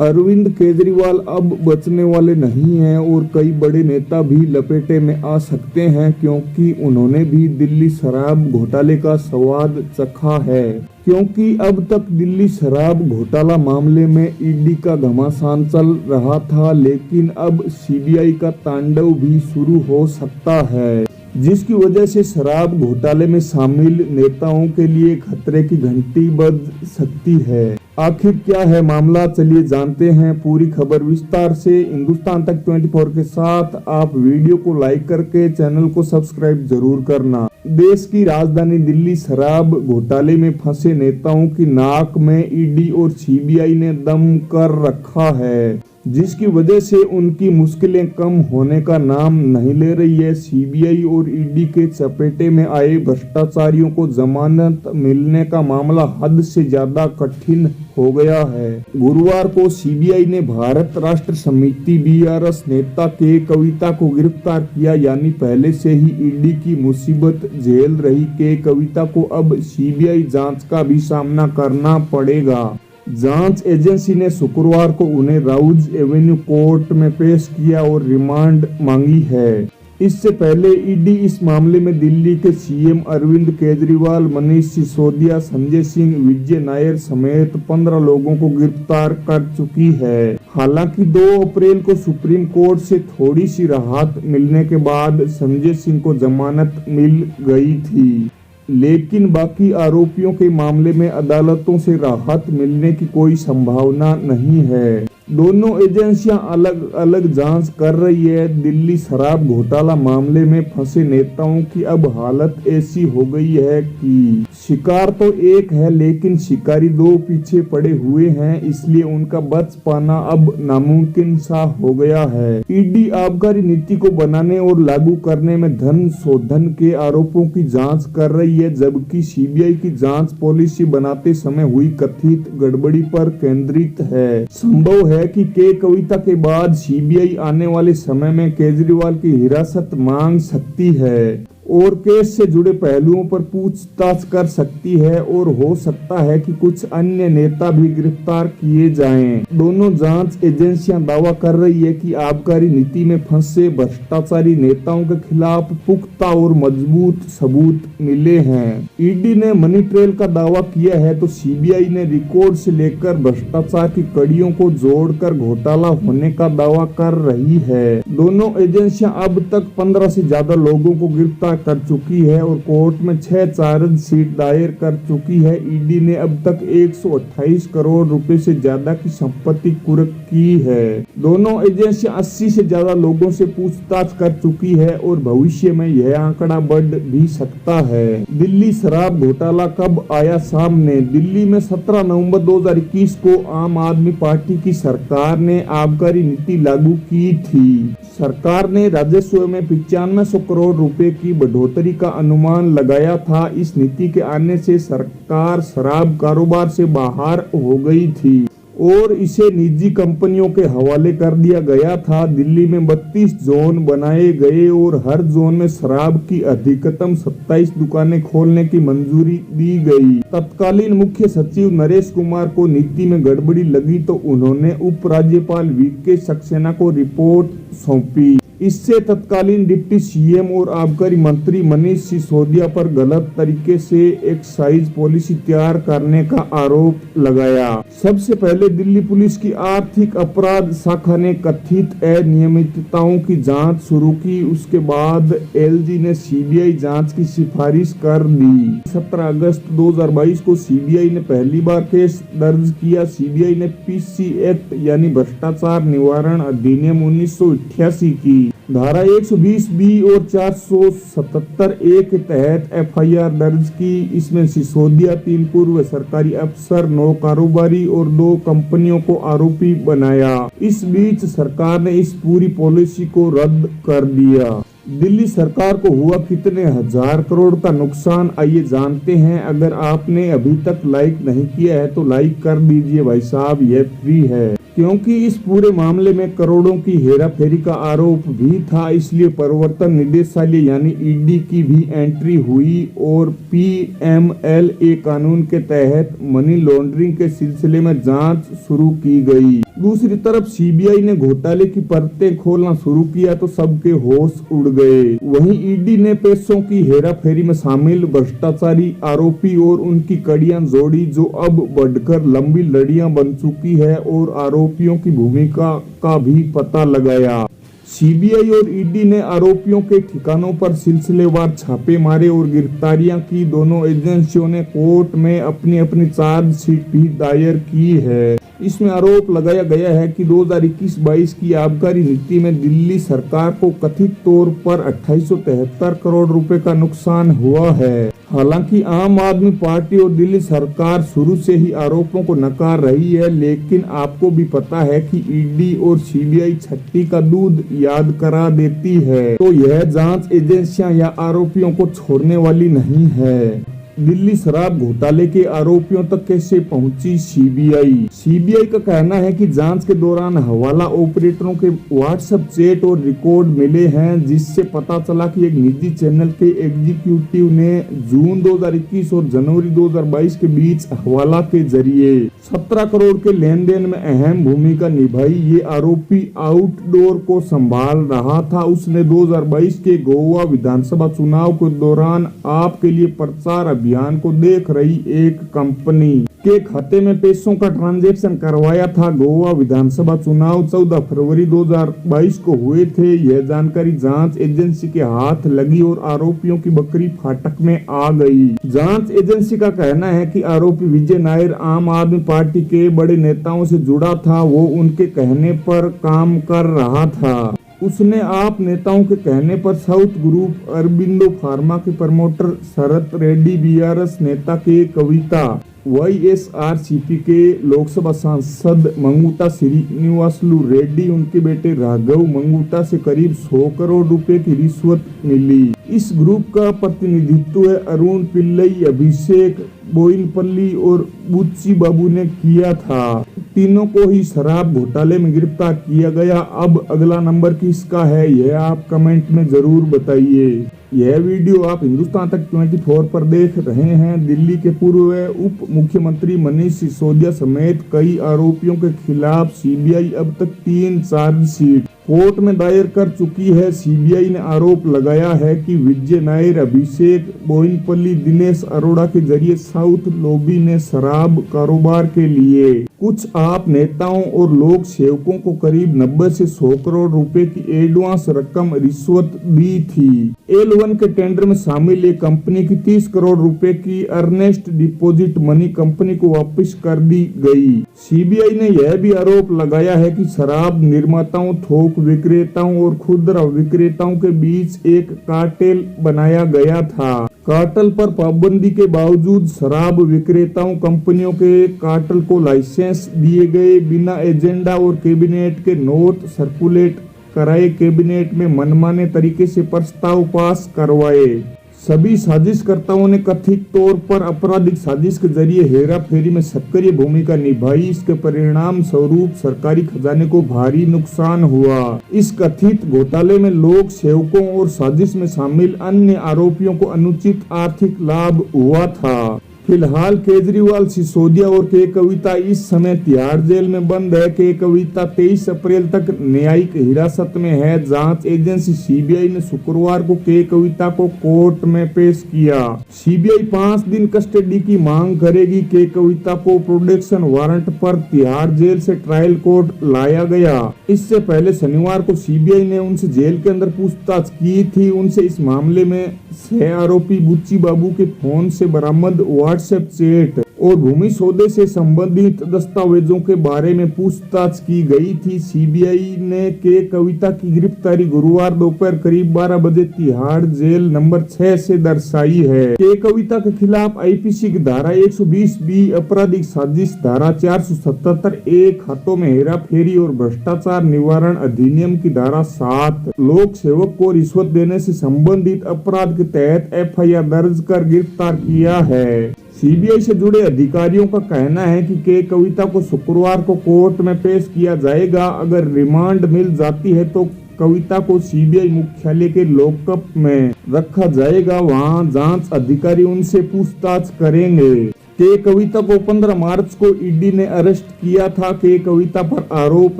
अरविंद केजरीवाल अब बचने वाले नहीं हैं और कई बड़े नेता भी लपेटे में आ सकते हैं, क्योंकि उन्होंने भी दिल्ली शराब घोटाले का स्वाद चखा है। क्योंकि अब तक दिल्ली शराब घोटाला मामले में ईडी का घमासान चल रहा था, लेकिन अब सीबीआई का तांडव भी शुरू हो सकता है, जिसकी वजह से शराब घोटाले में शामिल नेताओं के लिए खतरे की घंटी बज सकती है। आखिर क्या है मामला, चलिए जानते हैं पूरी खबर विस्तार से। हिंदुस्तान तक 24 के साथ आप वीडियो को लाइक करके चैनल को सब्सक्राइब जरूर करना। देश की राजधानी दिल्ली शराब घोटाले में फंसे नेताओं की नाक में ईडी और सीबीआई ने दम कर रखा है, जिसकी वजह से उनकी मुश्किलें कम होने का नाम नहीं ले रही है। सीबीआई और ईडी के चपेटे में आए भ्रष्टाचारियों को जमानत मिलने का मामला हद से ज्यादा कठिन हो गया है। गुरुवार को सीबीआई ने भारत राष्ट्र समिति बीआरएस नेता के कविता को गिरफ्तार किया, यानी पहले से ही ईडी की मुसीबत झेल रही के कविता को अब सीबीआई जांच का भी सामना करना पड़ेगा। जांच एजेंसी ने शुक्रवार को उन्हें राउज एवेन्यू कोर्ट में पेश किया और रिमांड मांगी है। इससे पहले ईडी इस मामले में दिल्ली के सीएम अरविंद केजरीवाल, मनीष सिसोदिया, संजय सिंह, विजय नायर समेत 15 लोगों को गिरफ्तार कर चुकी है। हालांकि 2 अप्रैल को सुप्रीम कोर्ट से थोड़ी सी राहत मिलने के बाद संजय सिंह को जमानत मिल गई थी, लेकिन बाकी आरोपियों के मामले में अदालतों से राहत मिलने की कोई संभावना नहीं है। दोनों एजेंसियां अलग अलग जांच कर रही है। दिल्ली शराब घोटाला मामले में फंसे नेताओं की अब हालत ऐसी हो गई है कि शिकार तो एक है, लेकिन शिकारी 2 पीछे पड़े हुए हैं, इसलिए उनका बच पाना अब नामुमकिन सा हो गया है। ईडी आबकारी नीति को बनाने और लागू करने में धन शोधन के आरोपों की जांच कर रही है, जबकि सीबीआई की जांच पॉलिसी बनाते समय हुई कथित गड़बड़ी पर केंद्रित है। संभव है कि कविता के बाद सीबीआई आने वाले समय में केजरीवाल की हिरासत मांग सकती है और केस से जुड़े पहलुओं पर पूछताछ कर सकती है, और हो सकता है कि कुछ अन्य नेता भी गिरफ्तार किए जाएं। दोनों जांच एजेंसियां दावा कर रही है कि आबकारी नीति में फंसे भ्रष्टाचारी नेताओं के खिलाफ पुख्ता और मजबूत सबूत मिले हैं। ईडी ने मनी ट्रेल का दावा किया है, तो सीबीआई ने रिकॉर्ड से लेकर भ्रष्टाचार की कड़ियों को जोड़कर घोटाला होने का दावा कर रही है। दोनों एजेंसियां अब तक 15 से ज्यादा लोगों को गिरफ्तार कर चुकी है और कोर्ट में 6 चार्जशीट दायर कर चुकी है। ईडी ने अब तक 128 करोड़ रुपए से ज्यादा की संपत्ति कुर्क की है। दोनों एजेंसियां 80 से ज्यादा लोगों से पूछताछ कर चुकी है और भविष्य में यह आंकड़ा बढ़ भी सकता है। दिल्ली शराब घोटाला कब आया सामने? दिल्ली में 17 नवंबर 2021 को आम आदमी पार्टी की सरकार ने आबकारी नीति लागू की थी। सरकार ने राजस्व में 9500 करोड़ रुपए की बढ़ोतरी का अनुमान लगाया था। इस नीति के आने से सरकार शराब कारोबार से बाहर हो गई थी और इसे निजी कंपनियों के हवाले कर दिया गया था। दिल्ली में 32 जोन बनाए गए और हर जोन में शराब की अधिकतम 27 दुकानें खोलने की मंजूरी दी गई। तत्कालीन मुख्य सचिव नरेश कुमार को नीति में गड़बड़ी लगी, तो उन्होंने उपराज्यपाल वीके सक्सेना को रिपोर्ट सौंपी। इससे तत्कालीन डिप्टी सीएम और आबकारी मंत्री मनीष सिसोदिया पर गलत तरीके से एक्साइज पॉलिसी तैयार करने का आरोप लगाया। सबसे पहले दिल्ली पुलिस की आर्थिक अपराध शाखा ने कथित अनियमितताओं की जांच शुरू की। उसके बाद एलजी ने सीबीआई जांच की सिफारिश कर दी। 17 अगस्त 2022 को सीबीआई ने पहली बार केस दर्ज किया। सीबीआई ने पीसी एक्ट यानी भ्रष्टाचार निवारण अधिनियम 1988 की धारा 120 बी और 477 ए के तहत एफआईआर दर्ज की। इसमें सिसोदिया, 3 पूर्व सरकारी अफसर, 9 कारोबारी और 2 कंपनियों को आरोपी बनाया। इस बीच सरकार ने इस पूरी पॉलिसी को रद्द कर दिया। दिल्ली सरकार को हुआ कितने हजार करोड़ का नुकसान, आइए जानते हैं। अगर आपने अभी तक लाइक नहीं किया है तो लाइक कर दीजिए भाई साहब, ये फ्री है। क्योंकि इस पूरे मामले में करोड़ों की हेराफेरी का आरोप भी था, इसलिए प्रवर्तन निदेशालय यानी ईडी की भी एंट्री हुई और पीएमएलए कानून के तहत मनी लॉन्ड्रिंग के सिलसिले में जांच शुरू की गई। दूसरी तरफ सीबीआई ने घोटाले की परतें खोलना शुरू किया तो सबके होश उड़ गए। वहीं ईडी ने पैसों की हेराफेरी में शामिल भ्रष्टाचारी आरोपी और उनकी कड़ियां जोड़ी, जो अब बढ़कर लंबी लड़ियां बन चुकी है, और आरोपियों की भूमिका का भी पता लगाया। सीबीआई और ईडी ने आरोपियों के ठिकानों पर सिलसिलेवार छापे मारे और गिरफ्तारियां की। दोनों एजेंसियों ने कोर्ट में अपनी अपनी चार्जशीट भी दायर की है। इसमें आरोप लगाया गया है कि 2021-22 की आबकारी नीति में दिल्ली सरकार को कथित तौर पर 2873 करोड़ रुपए का नुकसान हुआ है। हालांकि आम आदमी पार्टी और दिल्ली सरकार शुरू से ही आरोपों को नकार रही है, लेकिन आपको भी पता है कि ईडी और सीबीआई छठी का दूध याद करा देती है, तो यह जांच एजेंसियां या आरोपियों को छोड़ने वाली नहीं है। दिल्ली शराब घोटाले के आरोपियों तक कैसे पहुंची सीबीआई? सीबीआई का कहना है कि जांच के दौरान हवाला ऑपरेटरों के व्हाट्सएप चैट और रिकॉर्ड मिले हैं, जिससे पता चला कि एक निजी चैनल के एग्जीक्यूटिव ने जून 2021 और जनवरी 2022 के बीच हवाला के जरिए 17 करोड़ के लेन देन में अहम भूमिका निभाई। ये आरोपी आउटडोर को संभाल रहा था। उसने 2022 के गोवा विधानसभा चुनाव के दौरान आपके लिए प्रचार अभियान को देख रही एक कंपनी के खाते में पैसों का ट्रांजैक्शन करवाया था। गोवा विधानसभा चुनाव 14 फरवरी 2022 को हुए थे। यह जानकारी जांच एजेंसी के हाथ लगी और आरोपियों की बकरी फाटक में आ गई। जांच एजेंसी का कहना है कि आरोपी विजय नायर आम आदमी पार्टी के बड़े नेताओं से जुड़ा था। वो उनके कहने पर काम कर रहा था। उसने आप नेताओं के कहने पर साउथ ग्रुप, अरबिंदो फार्मा के प्रमोटर शरत रेड्डी, बीआरएस नेता के कविता, वाईएसआरसीपी के लोकसभा सांसद मंगुता श्रीनिवासलू रेड्डी, उनके बेटे राघव मंगुता से करीब 100 करोड़ रुपए की रिश्वत मिली। इस ग्रुप का प्रतिनिधित्व अरुण पिल्लई, अभिषेक बोइनपल्ली और बुच्ची बाबू ने किया था। तीनों को ही शराब घोटाले में गिरफ्तार किया गया। अब अगला नंबर किसका है, यह आप कमेंट में जरूर बताइए। यह वीडियो आप हिंदुस्तान तक 24 पर देख रहे हैं। दिल्ली के पूर्व उप मुख्यमंत्री मनीष सिसोदिया समेत कई आरोपियों के खिलाफ सीबीआई अब तक 3 चार्जशीट कोर्ट में दायर कर चुकी है। सीबीआई ने आरोप लगाया है कि विजय नायर, अभिषेक बोइनपल्ली, दिनेश अरोड़ा के जरिए साउथ लॉबी ने शराब कारोबार के लिए कुछ आप नेताओं और लोक सेवकों को करीब 90 से 100 करोड़ रुपए की एडवांस रकम रिश्वत दी थी। L1 के टेंडर में शामिल एक कंपनी की 30 करोड़ रुपए की अर्नेस्ट डिपॉजिट मनी कंपनी को वापस कर दी गई। सीबीआई ने यह भी आरोप लगाया है कि शराब निर्माताओं, थोक विक्रेताओं और खुदरा विक्रेताओं के बीच एक कार्टेल बनाया गया था। कार्टेल पर पाबंदी के बावजूद शराब विक्रेताओं कंपनियों के कार्टेल को लाइसेंस दिए गए। बिना एजेंडा और कैबिनेट के नोट सर्कुलेट कराए, कैबिनेट में मनमाने तरीके से प्रस्ताव पास करवाए। सभी साजिशकर्ताओं ने कथित तौर पर आपराधिक साजिश के जरिए हेराफेरी में सक्रिय भूमिका निभाई। इसके परिणाम स्वरूप सरकारी खजाने को भारी नुकसान हुआ। इस कथित घोटाले में लोक सेवकों और साजिश में शामिल अन्य आरोपियों को अनुचित आर्थिक लाभ हुआ था। फिलहाल केजरीवाल, सिसोदिया और के कविता इस समय तिहाड़ जेल में बंद है। के कविता 23 अप्रैल तक न्यायिक हिरासत में है। जांच एजेंसी सीबीआई ने शुक्रवार को के कविता को कोर्ट में पेश किया। सीबीआई 5 दिन कस्टडी की मांग करेगी। के कविता को प्रोटेक्शन वारंट पर तिहाड़ जेल से ट्रायल कोर्ट लाया गया। इससे पहले शनिवार को सीबीआई ने उनसे जेल के अंदर पूछताछ की थी। उनसे इस मामले में 6 आरोपी बुच्ची बाबू के फोन से बरामद व्हाट्सएप चैट और भूमि सौदे से संबंधित दस्तावेजों के बारे में पूछताछ की गई थी। सीबीआई ने के कविता की गिरफ्तारी गुरुवार दोपहर करीब 12 बजे तिहाड़ जेल नंबर 6 से दर्शाई है। के कविता के खिलाफ आईपीसी की धारा 120B, आपराधिक साजिश धारा 477 ए, खातों में हेराफेरी और भ्रष्टाचार निवारण अधिनियम की धारा 7, लोक सेवक को रिश्वत देने से संबंधित अपराध के तहत एफआईआर दर्ज कर गिरफ्तार किया है। सीबीआई से जुड़े अधिकारियों का कहना है कि के कविता को शुक्रवार को कोर्ट में पेश किया जाएगा। अगर रिमांड मिल जाती है तो कविता को सीबीआई मुख्यालय के लॉकअप में रखा जाएगा। वहां जांच अधिकारी उनसे पूछताछ करेंगे। के कविता को 15 मार्च को ईडी ने अरेस्ट किया था। के कविता पर आरोप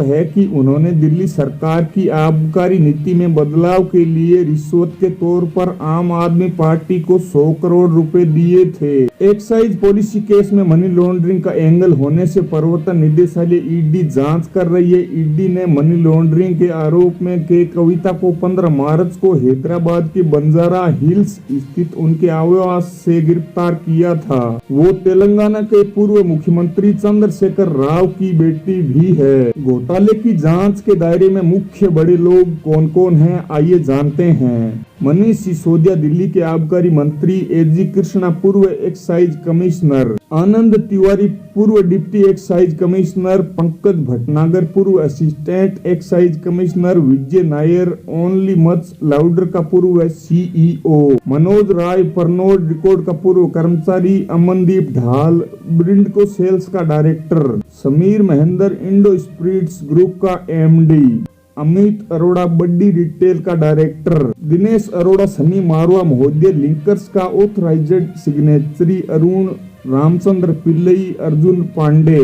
है कि उन्होंने दिल्ली सरकार की आबकारी नीति में बदलाव के लिए रिश्वत के तौर पर आम आदमी पार्टी को 100 करोड़ रुपए दिए थे। एक्साइज पॉलिसी केस में मनी लॉन्ड्रिंग का एंगल होने से प्रवर्तन निदेशालय ईडी जांच कर रही है। ईडी ने मनी लॉन्ड्रिंग के आरोप में के कविता को 15 मार्च को हैदराबाद के बंजारा हिल्स स्थित उनके आवास से गिरफ्तार किया था। वो तेलंगाना के पूर्व मुख्यमंत्री चंद्रशेखर राव की बेटी भी है। घोटाले की जांच के दायरे में मुख्य बड़े लोग कौन कौन हैं, आइए जानते हैं। मनीष सिसोदिया दिल्ली के आबकारी मंत्री, एजी कृष्णा पूर्व एक्साइज कमिश्नर, आनंद तिवारी पूर्व deputy excise commissioner, Pankaj Bhatnagar पूर्व assistant excise commissioner, Vijay Nair Only Much Louder का पूर्व CEO, Manoj Rai Pernod Ricard का पूर्व कर्मचारी, अमनदीप ढाल ब्रिंडको सेल्स का director, Sameer Mahendra Indo Spirits Group का MD, Amit Arora Buddy Retail का डायरेक्टर, दिनेश अरोड़ा सनी मारवा महोदय लिंकर्स का authorised signatory, Arun Ramachandra Pillai Arjun Pandey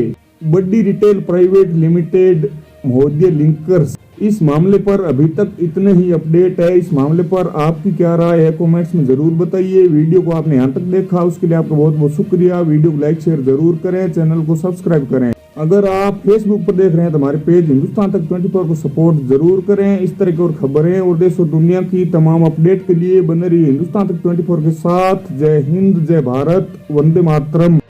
Buddy Retail private limited महोदय लिंकर्स। इस मामले पर अभी तक इतने ही अपडेट है। इस मामले पर आपकी क्या राय है, कमेंट्स में जरूर बताइए। वीडियो को आपने यहाँ तक देखा उसके लिए आपका बहुत बहुत शुक्रिया। वीडियो को लाइक शेयर जरूर करें, चैनल को सब्सक्राइब करें। अगर आप फेसबुक पर देख रहे हैं तो हमारे पेज हिंदुस्तान तक 24 को सपोर्ट जरूर करें। इस तरह की और खबरें और देश और दुनिया की तमाम अपडेट के लिए बने रहिए हिंदुस्तान तक 24 के साथ। जय हिंद, जय भारत, वंदे मातरम।